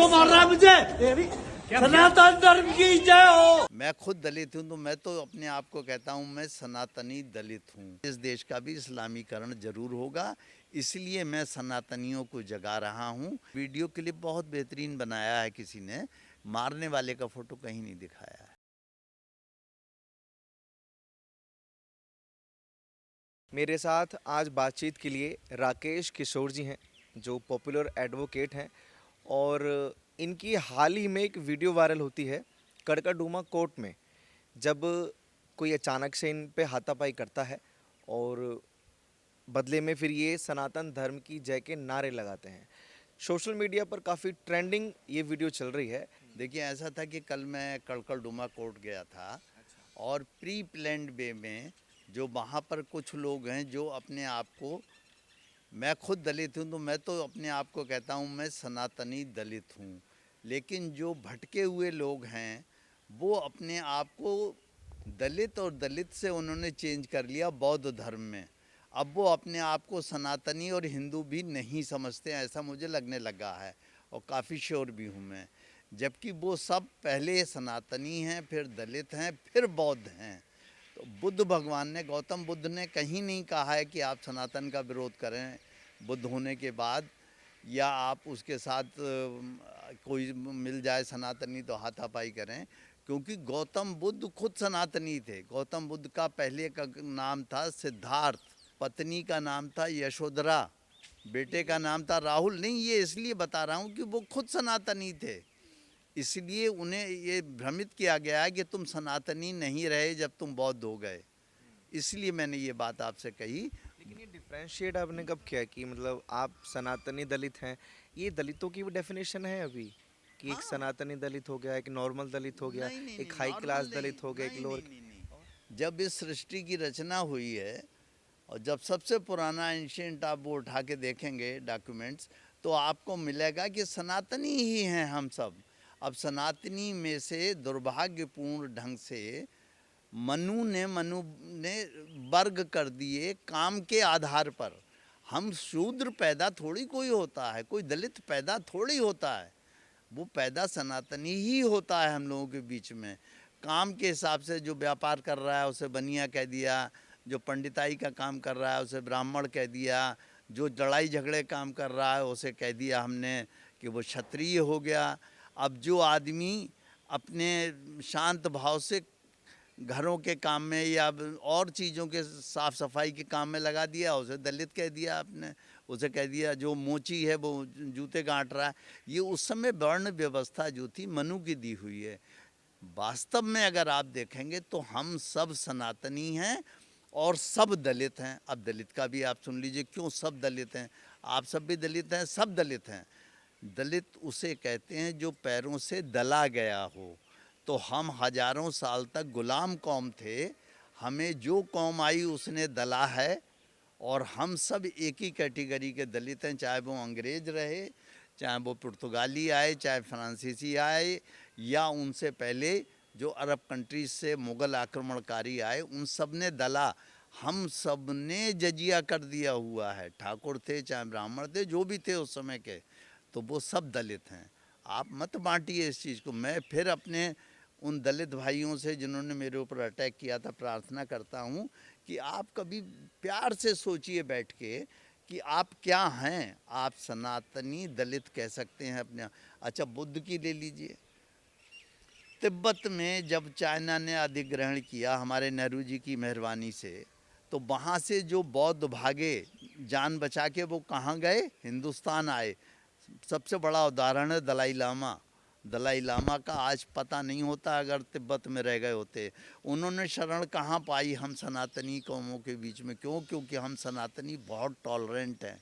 क्यों मार रहा है मुझे? सनातन धर्म की जय हो। मैं खुद दलित हूँ तो मैं तो अपने आप को कहता हूँ मैं सनातनी दलित हूँ। इस देश का भी इस्लामीकरण जरूर होगा, इसलिए मैं सनातनियों को जगा रहा हूँ। वीडियो क्लिप बहुत बेहतरीन बनाया है किसी ने, मारने वाले का फोटो कहीं नहीं दिखाया है। मेरे साथ आज बातचीत के लिए राकेश किशोर जी हैं, जो पॉपुलर एडवोकेट हैं, और इनकी हाल ही में एक वीडियो वायरल होती है कड़काडूमा कोर्ट में, जब कोई अचानक से इन पे हाथापाई करता है और बदले में फिर ये सनातन धर्म की जय के नारे लगाते हैं। सोशल मीडिया पर काफ़ी ट्रेंडिंग ये वीडियो चल रही है। देखिए, ऐसा था कि कल मैं कड़कड़डूमा कोर्ट गया था और प्री प्लान्ड वे में जो वहाँ पर कुछ लोग हैं जो अपने आप को, मैं खुद दलित हूँ तो मैं तो अपने आप को कहता हूँ मैं सनातनी दलित हूँ, लेकिन जो भटके हुए लोग हैं वो अपने आप को दलित और दलित से उन्होंने चेंज कर लिया बौद्ध धर्म में। अब वो अपने आप को सनातनी और हिंदू भी नहीं समझते, ऐसा मुझे लगने लगा है और काफ़ी श्योर भी हूँ मैं। जबकि वो सब पहले सनातनी हैं, फिर दलित हैं, फिर बौद्ध हैं। तो बुद्ध भगवान ने, गौतम बुद्ध ने कहीं नहीं कहा है कि आप सनातन का विरोध करें बुद्ध होने के बाद, या आप उसके साथ कोई मिल जाए सनातनी तो हाथापाई करें, क्योंकि गौतम बुद्ध खुद सनातनी थे। गौतम बुद्ध का पहले का नाम था सिद्धार्थ, पत्नी का नाम था यशोधरा, बेटे का नाम था राहुल। नहीं, ये इसलिए बता रहा हूँ कि वो खुद सनातनी थे, इसलिए उन्हें ये भ्रमित किया गया है कि तुम सनातनी नहीं रहे जब तुम बौद्ध हो गए, इसलिए मैंने ये बात आपसे कही। लेकिन ये डिफरेंशिएट आपने कब किया कि मतलब आप सनातनी दलित हैं? ये दलितों की भी डेफिनेशन है अभी कि एक सनातनी दलित हो गया, एक नॉर्मल दलित हो गया, एक हाई क्लास दलित हो गया, एक लोअर। जब इस सृष्टि की रचना हुई है और जब सबसे पुराना एंशिएंट आप वो उठा के देखेंगे डॉक्यूमेंट्स, तो आपको मिलेगा कि सनातनी ही हैं हम सब। अब सनातनी में से दुर्भाग्यपूर्ण ढंग से मनु ने वर्ग कर दिए काम के आधार पर। हम शूद्र पैदा थोड़ी कोई होता है, कोई दलित पैदा थोड़ी होता है, वो पैदा सनातनी ही होता है हम लोगों के बीच में। काम के हिसाब से जो व्यापार कर रहा है उसे बनिया कह दिया, जो पंडिताई का काम कर रहा है उसे ब्राह्मण कह दिया, जो लड़ाई झगड़े काम कर रहा है उसे कह दिया हमने कि वो क्षत्रिय हो गया। अब जो आदमी अपने शांत भाव से घरों के काम में या और चीज़ों के साफ़ सफाई के काम में लगा दिया, उसे दलित कह दिया आपने, उसे कह दिया जो मोची है वो जूते गांठ रहा है। ये उस समय वर्ण व्यवस्था जो थी मनु की दी हुई है। वास्तव में अगर आप देखेंगे तो हम सब सनातनी हैं और सब दलित हैं। अब दलित का भी आप सुन लीजिए, क्यों सब दलित हैं? आप सब भी दलित हैं, सब दलित हैं। दलित उसे कहते हैं जो पैरों से दला गया हो। तो हम हजारों साल तक गुलाम कौम थे, हमें जो कौम आई उसने दला है, और हम सब एक ही कैटेगरी के दलित हैं, चाहे वो अंग्रेज रहे, चाहे वो पुर्तगाली आए, चाहे फ्रांसीसी आए, या उनसे पहले जो अरब कंट्रीज से मुग़ल आक्रमणकारी आए, उन सब ने दला। हम सब ने जजिया कर दिया हुआ है, ठाकुर थे चाहे ब्राह्मण थे, जो भी थे उस समय के, तो वो सब दलित हैं। आप मत बांटिए इस चीज़ को। मैं फिर अपने उन दलित भाइयों से जिन्होंने मेरे ऊपर अटैक किया था प्रार्थना करता हूँ कि आप कभी प्यार से सोचिए बैठ के कि आप क्या हैं। आप सनातनी दलित कह सकते हैं अपने। अच्छा, बुद्ध की ले लीजिए। तिब्बत में जब चाइना ने अधिग्रहण किया हमारे नेहरू जी की मेहरबानी से, तो वहाँ से जो बौद्ध भागे जान बचा के, वो कहाँ गए? हिंदुस्तान आए। सबसे बड़ा उदाहरण है दलाई लामा। दलाई लामा का आज पता नहीं होता अगर तिब्बत में रह गए होते। उन्होंने शरण कहाँ पाई हम सनातनी कौमों के बीच में? क्यों? क्योंकि हम सनातनी बहुत टॉलरेंट हैं।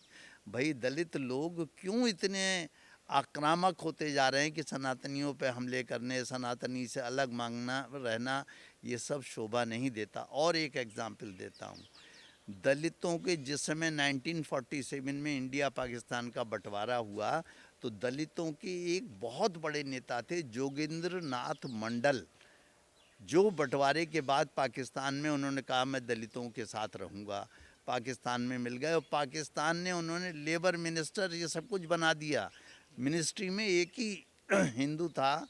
भाई, दलित लोग क्यों इतने आक्रामक होते जा रहे हैं कि सनातनियों पे हमले करने, सनातनी से अलग मांगना रहना, ये सब शोभा नहीं देता। और एक एग्जाम्पल देता हूँ। दलितों के जिस समय 1947 में इंडिया पाकिस्तान का बंटवारा हुआ, तो दलितों के एक बहुत बड़े नेता थे जोगेंद्र नाथ मंडल, जो बंटवारे के बाद पाकिस्तान में उन्होंने कहा मैं दलितों के साथ रहूँगा। पाकिस्तान में मिल गए और पाकिस्तान ने उन्होंने लेबर मिनिस्टर ये सब कुछ बना दिया। मिनिस्ट्री में एक ही हिंदू था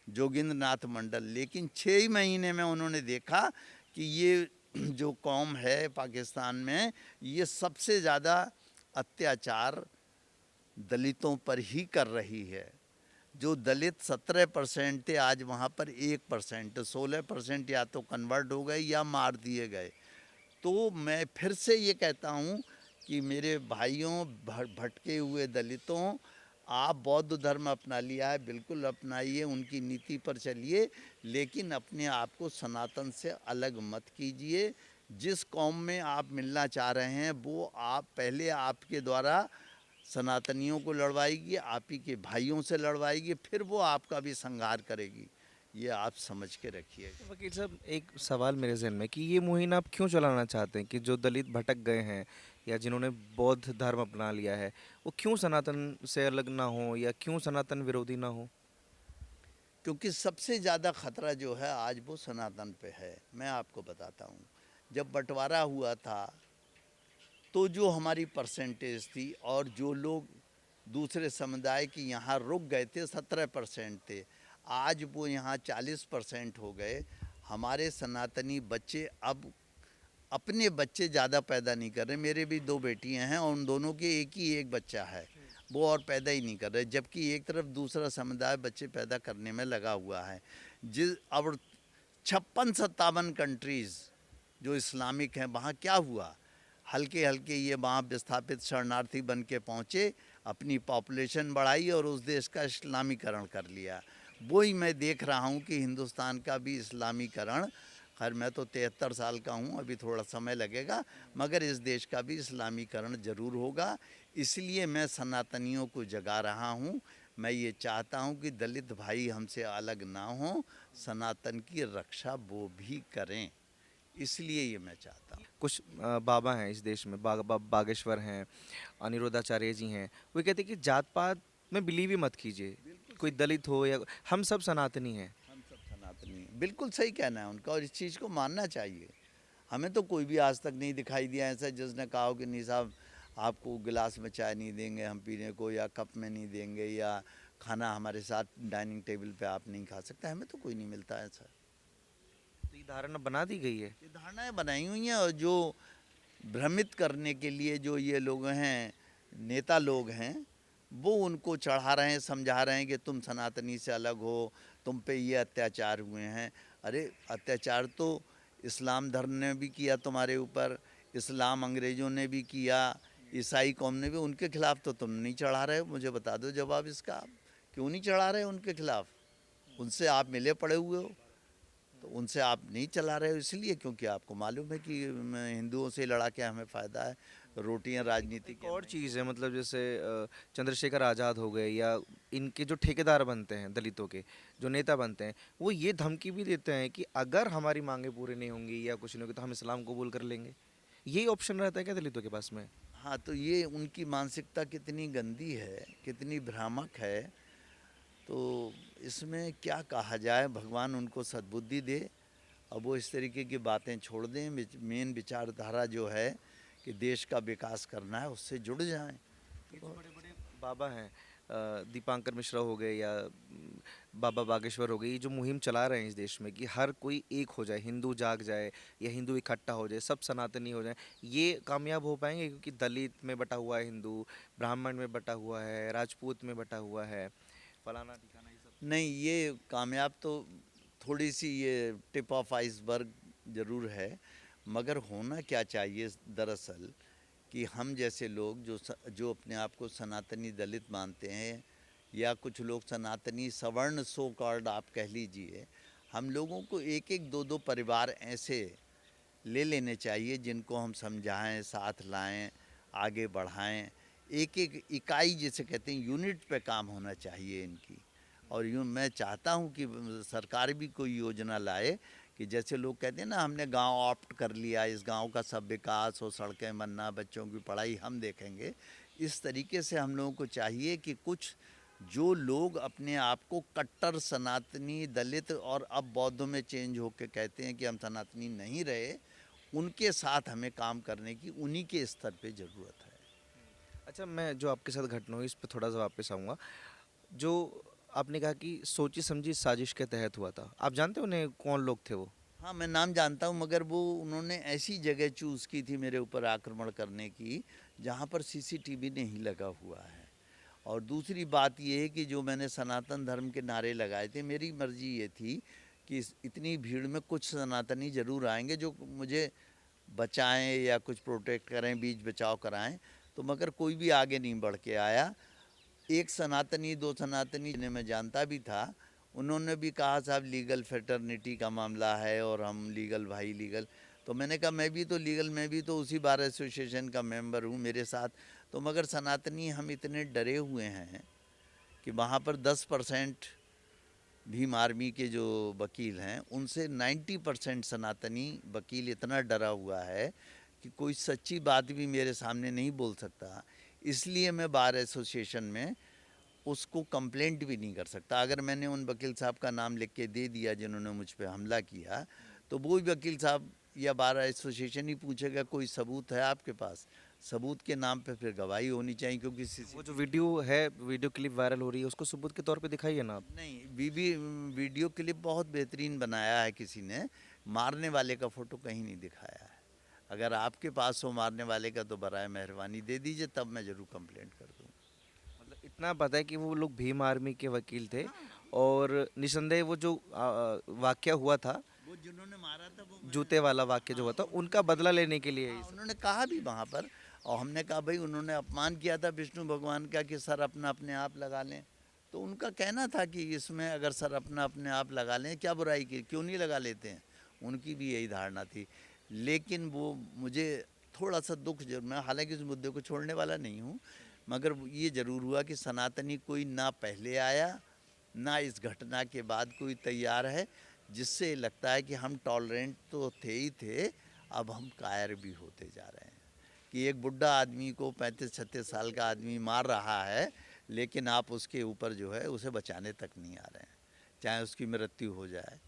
जोगिंद्र नाथ मंडल, लेकिन 6 महीने में उन्होंने देखा कि ये जो कौम है पाकिस्तान में, ये सबसे ज़्यादा अत्याचार दलितों पर ही कर रही है। जो दलित 17% थे, आज वहाँ पर 1%, 16% या तो कन्वर्ट हो गए या मार दिए गए। तो मैं फिर से ये कहता हूँ कि मेरे भाइयों, भटके हुए दलितों, आप बौद्ध धर्म अपना लिया है, बिल्कुल अपनाइए, उनकी नीति पर चलिए, लेकिन अपने आप को सनातन से अलग मत कीजिए। जिस कौम में आप मिलना चाह रहे हैं वो आप पहले आपके द्वारा सनातनियों को लड़वाएगी, आप ही के भाइयों से लड़वाएगी, फिर वो आपका भी संहार करेगी। ये आप समझ के रखिए। वकील साहब, एक सवाल मेरे जहन में कि ये मुहिम आप क्यों चलाना चाहते हैं कि जो दलित भटक गए हैं या जिन्होंने बौद्ध धर्म अपना लिया है, वो क्यों सनातन से अलग ना हो या क्यों सनातन विरोधी ना हो? क्योंकि सबसे ज़्यादा खतरा जो है आज वो सनातन पे है। मैं आपको बताता हूँ, जब बंटवारा हुआ था तो जो हमारी परसेंटेज थी और जो लोग दूसरे समुदाय के यहाँ रुक गए थे 17% थे, आज वो यहाँ 40% हो गए। हमारे सनातनी बच्चे अब अपने बच्चे ज़्यादा पैदा नहीं कर रहे। मेरे भी 2 बेटियां हैं और उन दोनों के एक ही एक बच्चा है, वो और पैदा ही नहीं कर रहे, जबकि एक तरफ दूसरा समुदाय बच्चे पैदा करने में लगा हुआ है। अब 56-57 कंट्रीज़ जो इस्लामिक हैं, वहाँ क्या हुआ, हल्के हल्के ये वहाँ विस्थापित शरणार्थी बन के पहुँचे, अपनी पॉपुलेशन बढ़ाई और उस देश का इस्लामीकरण कर लिया। वही मैं देख रहा हूँ कि हिंदुस्तान का भी इस्लामीकरण, खैर मैं तो 73 साल का हूँ, अभी थोड़ा समय लगेगा, मगर इस देश का भी इस्लामीकरण ज़रूर होगा। इसलिए मैं सनातनियों को जगा रहा हूँ। मैं ये चाहता हूँ कि दलित भाई हमसे अलग ना हों, सनातन की रक्षा वो भी करें, इसलिए ये मैं चाहता हूँ। कुछ बाबा हैं इस देश में, बागेश्वर हैं, अनिरुद्धाचार्य जी हैं, वो कहते हैं कि जात पात में बिलीव ही मत कीजिए, कोई दलित हो या हम सब सनातनी हैं। हम सब सनातनी हैं, बिल्कुल सही कहना है उनका और इस चीज़ को मानना चाहिए। हमें तो कोई भी आज तक नहीं दिखाई दिया ऐसा जिसने कहा हो कि नहीं साहब आपको गिलास में चाय नहीं देंगे हम पीने को, या कप में नहीं देंगे, या खाना हमारे साथ डाइनिंग टेबल पे आप नहीं खा सकते। हमें तो कोई नहीं मिलता ऐसा। तो ये धारणा बना दी गई है। ये धारणाएं बनाई हुई हैं और जो भ्रमित करने के लिए जो ये लोग हैं, नेता लोग हैं, वो उनको चढ़ा रहे हैं, समझा रहे हैं कि तुम सनातनी से अलग हो, तुम पे ये अत्याचार हुए हैं। अरे अत्याचार तो इस्लाम धर्म ने भी किया तुम्हारे ऊपर, इस्लाम अंग्रेज़ों ने भी किया, ईसाई कौम ने भी, उनके खिलाफ़ तो तुम नहीं चढ़ा रहे हो। मुझे बता दो जवाब इसका, क्यों नहीं चढ़ा रहे उनके खिलाफ़? उनसे आप मिले पड़े हुए हो, तो उनसे आप नहीं चला रहे हो इसलिए क्योंकि आपको मालूम है कि हिंदुओं से लड़ा के हमें फ़ायदा है, रोटियां राजनीति एक के और नहीं। चीज़ है, मतलब जैसे चंद्रशेखर आज़ाद हो गए या इनके जो ठेकेदार बनते हैं, दलितों के जो नेता बनते हैं, वो ये धमकी भी देते हैं कि अगर हमारी मांगे पूरी नहीं होंगी या कुछ नहीं होगी तो हम इस्लाम कबूल कर लेंगे। यही ऑप्शन रहता है क्या दलितों के पास में? हाँ, तो ये उनकी मानसिकता कितनी गंदी है, कितनी भ्रामक है, तो इसमें क्या कहा जाए। भगवान उनको सद्बुद्धि दे, अब वो इस तरीके की बातें छोड़ दें। मेन विचारधारा जो है कि देश का विकास करना है, उससे जुड़ जाएं। ये जो बड़े बड़े बाबा हैं, दीपांकर मिश्रा हो गए या बाबा बागेश्वर हो गए, ये जो मुहिम चला रहे हैं इस देश में कि हर कोई एक हो जाए, हिंदू जाग जाए या हिंदू इकट्ठा हो जाए, सब सनातनी हो जाए, ये कामयाब हो पाएंगे? क्योंकि दलित में बटा हुआ है हिंदू, ब्राह्मण में बटा हुआ है, राजपूत में बटा हुआ है, फलाना ठिकाना, ये सब। नहीं, ये कामयाब तो थोड़ी सी ये टिप ऑफ आइसबर्ग ज़रूर है, मगर होना क्या चाहिए दरअसल कि हम जैसे लोग जो अपने आप को सनातनी दलित मानते हैं, या कुछ लोग सनातनी सवर्ण सो कॉल्ड आप कह लीजिए, हम लोगों को एक एक दो दो परिवार ऐसे ले लेने चाहिए जिनको हम समझाएं, साथ लाएं, आगे बढ़ाएं। एक एक इकाई जिसे कहते हैं, यूनिट पे काम होना चाहिए इनकी। और यूँ मैं चाहता हूँ कि सरकार भी कोई योजना लाए कि जैसे लोग कहते हैं ना, हमने गांव ऑप्ट कर लिया, इस गांव का सब विकास हो, सड़कें बनना, बच्चों की पढ़ाई हम देखेंगे। इस तरीके से हम लोगों को चाहिए कि कुछ जो लोग अपने आप को कट्टर सनातनी दलित और अब बौद्धों में चेंज होकर कहते हैं कि हम सनातनी नहीं रहे, उनके साथ हमें काम करने की उन्हीं के स्तर पे ज़रूरत है। अच्छा, मैं जो आपके साथ घटना हुई इस पर थोड़ा सा वापस आऊँगा। जो आपने कहा कि सोची समझी साजिश के तहत हुआ था। आप जानते हो उन्हें कौन लोग थे वो? हाँ, मैं नाम जानता हूँ, मगर वो उन्होंने ऐसी जगह चूज़ की थी मेरे ऊपर आक्रमण करने की, जहाँ पर सीसीटीवी नहीं लगा हुआ है। और दूसरी बात ये है कि जो मैंने सनातन धर्म के नारे लगाए थे, मेरी मर्जी ये थी कि इतनी भीड़ में कुछ सनातनी ज़रूर आएंगे जो मुझे बचाएं या कुछ प्रोटेक्ट करें, बीच बचाव कराएं, तो मगर कोई भी आगे नहीं बढ़ के आया। एक सनातनी, दो सनातनी जिन्हें मैं जानता भी था, उन्होंने भी कहा साहब लीगल फेटर्निटी का मामला है और हम लीगल भाई लीगल। तो मैंने कहा मैं भी तो लीगल, मैं भी तो उसी बार एसोसिएशन का मेंबर हूँ मेरे साथ। तो मगर सनातनी हम इतने डरे हुए हैं कि वहाँ पर 10% भीम आर्मी के जो वकील हैं उनसे 90% सनातनी वकील इतना डरा हुआ है कि कोई सच्ची बात भी मेरे सामने नहीं बोल सकता। इसलिए मैं बार एसोसिएशन में उसको कंप्लेंट भी नहीं कर सकता। अगर मैंने उन वकील साहब का नाम लिख के दे दिया जिन्होंने मुझ पे हमला किया, तो वो वकील साहब या बार एसोसिएशन ही पूछेगा कोई सबूत है आपके पास? सबूत के नाम पे फिर गवाही होनी चाहिए, क्योंकि वो जो वीडियो है, वीडियो क्लिप वायरल हो रही है, उसको सबूत के तौर पे दिखाइए ना आप। नहीं, वीडियो क्लिप बहुत बेहतरीन बनाया है किसी ने, मारने वाले का फ़ोटो कहीं नहीं दिखाया है। अगर आपके पास हो मारने वाले का तो बराए मेहरबानी दे दीजिए, तब मैं ज़रूर कंप्लेंट कर दूँ। मतलब इतना पता है कि वो लोग भीम आर्मी के वकील थे और निसंदेह वो जो वाकया हुआ था, वो जिन्होंने मारा था वो जूते वाला वाकया जो हुआ था, उनका बदला लेने के लिए हाँ, उन्होंने कहा भी वहाँ पर, और हमने कहा भाई उन्होंने अपमान किया था विष्णु भगवान का कि सर अपना अपने आप लगा लें। तो उनका कहना था कि इसमें अगर सर अपना अपने आप लगा लें क्या बुराई की, क्यों नहीं लगा लेते हैं, उनकी भी यही धारणा थी। लेकिन वो मुझे थोड़ा सा दुख जरूर, मैं हालांकि इस मुद्दे को छोड़ने वाला नहीं हूँ, मगर ये ज़रूर हुआ कि सनातनी कोई ना पहले आया ना इस घटना के बाद कोई तैयार है, जिससे लगता है कि हम टॉलरेंट तो थे ही थे, अब हम कायर भी होते जा रहे हैं कि एक बुढ़ा आदमी को 35-36 साल का आदमी मार रहा है, लेकिन आप उसके ऊपर जो है उसे बचाने तक नहीं आ रहे हैं, चाहे उसकी मृत्यु हो जाए।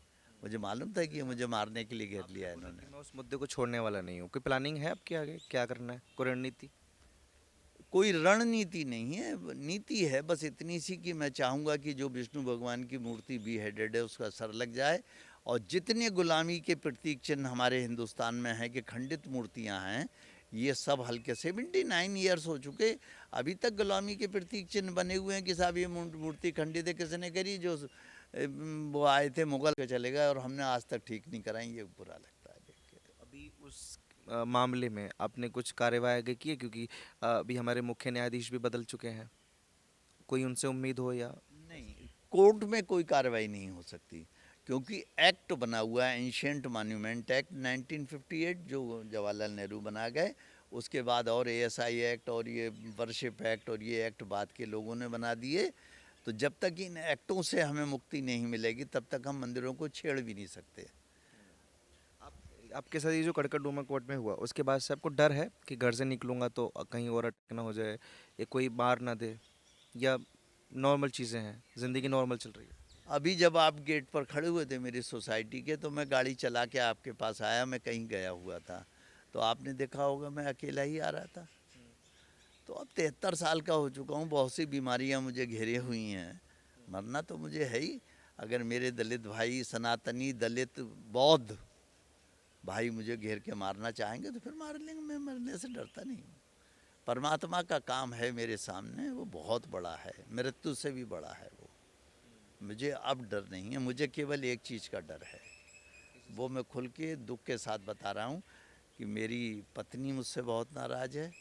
मुझे मालूम था कि मुझे मारने के लिए घेर लिया है इन्होंने। मैं उस मुद्दे को छोड़ने वाला नहीं हूँ। कोई प्लानिंग है आपके आगे, क्या करना है, कोई रणनीति? कोई रणनीति नहीं है, नीति है बस इतनी सी कि मैं चाहूँगा कि जो विष्णु भगवान की मूर्ति बी हेडेड है उसका सर लग जाए, और जितने गुलामी के प्रतीक चिन्ह हमारे हिंदुस्तान में हैं कि खंडित मूर्तियां हैं, ये सब हल्के 79 ईयर्स हो चुके, अभी तक गुलामी के प्रतीक चिन्ह बने हुए हैं कि साहब ये मूर्ति खंडित है, किसने करी? जो वो आए थे मुगल के चले गए, और हमने आज तक ठीक नहीं कराई। ये बुरा लगता है देख के। अभी उस मामले में आपने कुछ कार्यवाही आगे की है, क्योंकि अभी हमारे मुख्य न्यायाधीश भी बदल चुके हैं, कोई उनसे उम्मीद हो या? नहीं, कोर्ट में कोई कार्रवाई नहीं हो सकती, क्योंकि एक्ट बना हुआ है, एंशिएंट मॉन्यूमेंट एक्ट 1958 जो जवाहरलाल नेहरू बना गए, उसके बाद और एएसआई एक्ट और ये वर्शिप एक्ट और ये एक्ट बाद के लोगों ने बना दिए। तो जब तक इन एक्टों से हमें मुक्ति नहीं मिलेगी तब तक हम मंदिरों को छेड़ भी नहीं सकते। आपके साथ ये जो कड़कड़डूमा कोर्ट में हुआ, उसके बाद से आपको डर है कि घर से निकलूंगा तो कहीं और अटक ना हो जाए या कोई मार ना दे, या नॉर्मल चीज़ें हैं, ज़िंदगी नॉर्मल चल रही है? अभी जब आप गेट पर खड़े हुए थे मेरी सोसाइटी के, तो मैं गाड़ी चला के आपके पास आया, मैं कहीं गया हुआ था, तो आपने देखा होगा मैं अकेला ही आ रहा था। तो अब 73 साल का हो चुका हूँ, बहुत सी बीमारियाँ मुझे घेरे हुई हैं, मरना तो मुझे है ही। अगर मेरे दलित भाई, सनातनी, दलित, बौद्ध भाई मुझे घेर के मारना चाहेंगे तो फिर मार लेंगे, मैं मरने से डरता नहीं हूँ। परमात्मा का काम है मेरे सामने, वो बहुत बड़ा है, मृत्यु से भी बड़ा है वो। मुझे अब डर नहीं है, मुझे केवल एक चीज़ का डर है, वो मैं खुल के दुख के साथ बता रहा हूँ कि मेरी पत्नी मुझसे बहुत नाराज़ है,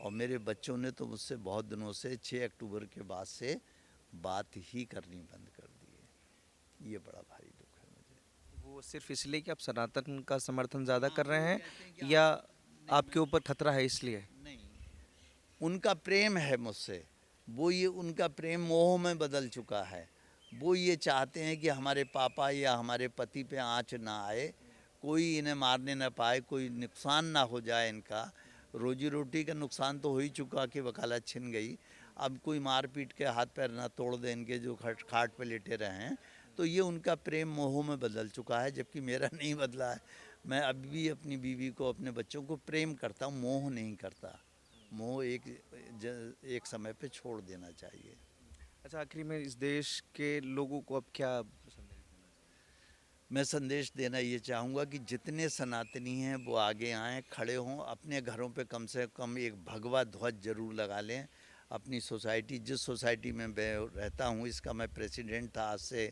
और मेरे बच्चों ने तो मुझसे बहुत दिनों से 6 अक्टूबर के बाद से बात ही करनी बंद कर दी है। ये बड़ा भारी दुख है मुझे। वो सिर्फ इसलिए कि आप सनातन का समर्थन ज़्यादा कर रहे हैं, या आपके ऊपर खतरा है इसलिए? नहीं, उनका प्रेम है मुझसे, वो ये उनका प्रेम मोह में बदल चुका है। वो ये चाहते हैं कि हमारे पापा या हमारे पति पे आँच ना आए, कोई इन्हें मारने ना पाए, कोई नुकसान ना हो जाए इनका। रोजी रोटी का नुकसान तो हो ही चुका कि वकालत छिन गई, अब कोई मार पीट के हाथ पैर ना तोड़ दे इनके जो खाट पे लेटे रहे हैं। तो ये उनका प्रेम मोह में बदल चुका है, जबकि मेरा नहीं बदला है। मैं अभी भी अपनी बीवी को, अपने बच्चों को प्रेम करता हूँ, मोह नहीं करता। मोह एक समय पे छोड़ देना चाहिए। अच्छा, आखिरी में इस देश के लोगों को अब क्या संदेश देना चाहिए? मैं संदेश देना ये चाहूँगा कि जितने सनातनी हैं वो आगे आएँ, खड़े हों, अपने घरों पे कम से कम एक भगवा ध्वज जरूर लगा लें। अपनी सोसाइटी, जिस सोसाइटी में मैं रहता हूँ, इसका मैं प्रेसिडेंट था आज से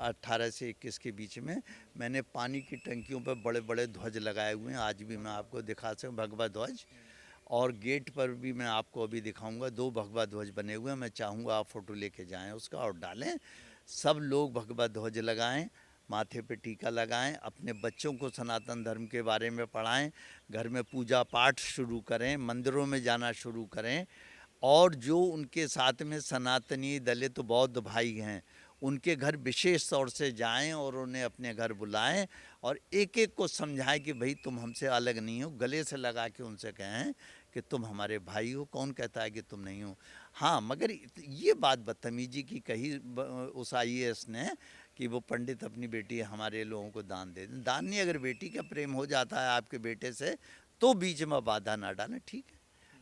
18 से 21 के बीच में, मैंने पानी की टंकियों पर बड़े बड़े ध्वज लगाए हुए हैं। आज भी मैं आपको दिखा सकूँ भगवा ध्वज, और गेट पर भी मैं आपको अभी दिखाऊंगा 2 भगवा ध्वज बने हुए हैं। मैं चाहूँगा आप फ़ोटो लेके जाएं उसका और डालें। सब लोग भगवा ध्वज लगाएं, माथे पे टीका लगाएं, अपने बच्चों को सनातन धर्म के बारे में पढ़ाएं, घर में पूजा पाठ शुरू करें, मंदिरों में जाना शुरू करें, और जो उनके साथ में सनातनी दलित बौद्ध भाई हैं उनके घर विशेष तौर से जाएं और उन्हें अपने घर बुलाएं और एक एक को समझाएं कि भाई तुम हमसे अलग नहीं हो। गले से लगा के उनसे कहें कि तुम हमारे भाई हो। कौन कहता है कि तुम नहीं हो? हाँ, मगर ये बात बदतमीजी की कही उस IAS ने कि वो पंडित अपनी बेटी हमारे लोगों को दान दे दें। दान नहीं, अगर बेटी का प्रेम हो जाता है आपके बेटे से तो बीच में बाधा ना डालें, ठीक है?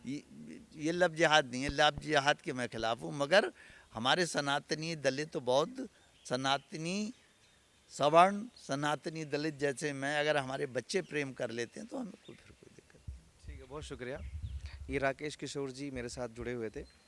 ये लव जिहाद नहीं है, लव जिहाद के मैं खिलाफ हूँ, मगर हमारे सनातनी दलित बौद्ध, सनातनी सवर्ण, सनातनी दलित जैसे मैं, अगर हमारे बच्चे प्रेम कर लेते हैं तो हमें फिर कोई दिक्कत नहीं। ठीक है, बहुत शुक्रिया। ये राकेश किशोर जी मेरे साथ जुड़े हुए थे।